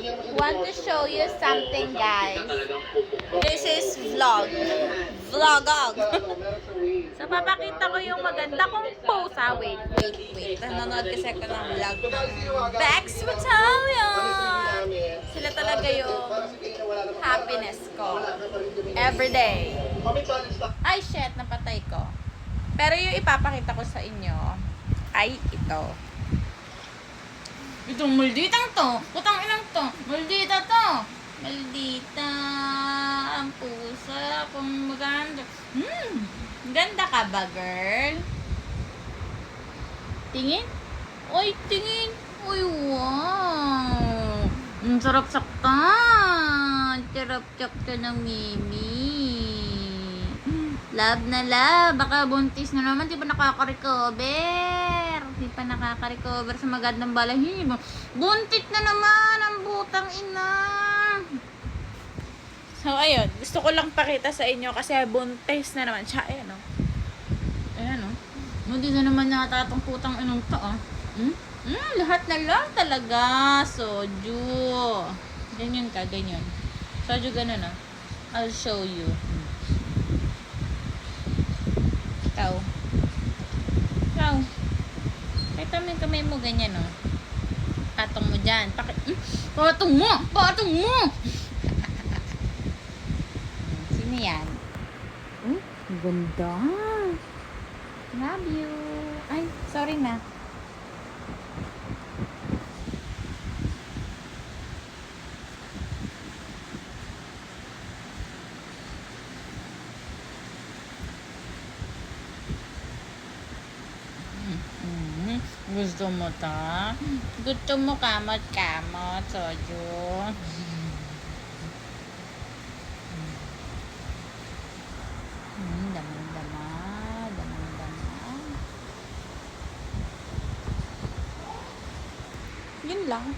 Want to show you something, guys. This is vlog. Vlogog. So, papakita ko yung maganda kong pose. Wait. Nanonood kasi ako ng vlog ng Bex Battalion. Sila talaga yung happiness ko. Everyday. Ay, shit. Napatay ko. Pero yung ipapakita ko sa inyo ay ito. Itong malditang to. Putang inang to. Maldita to. Maldita. Ang pusa. Kung maganda. Ganda ka ba, girl? Tingin? Uy, tingin. Uy, wow. Ang sarap saktan. Sarap saktan ng Mimi. Love na love. Baka buntis na naman. Di pa nakaka-recover. Di pa nakaka-recover sa magandang balahibo. Buntit na naman ang butang ina. So, ayun. Gusto ko lang pakita sa inyo kasi buntis na naman siya. Ayan, o. Ayan, o. Hindi na naman natatang putang inong to, o. Lahat na lang talaga. Soju. Ganyan ka, ganyan. Soju, ganun, o. I'll show you. Ikaw. Kahit mo yung kamay mo, ganyan, o. Patong mo dyan. Patong mo! Sino yan? Ang ganda. Love you. Ay, sorry na. Gusto mo ta? Gusto mo kamot-kamot, Soju? Damang-dama. Yun lang.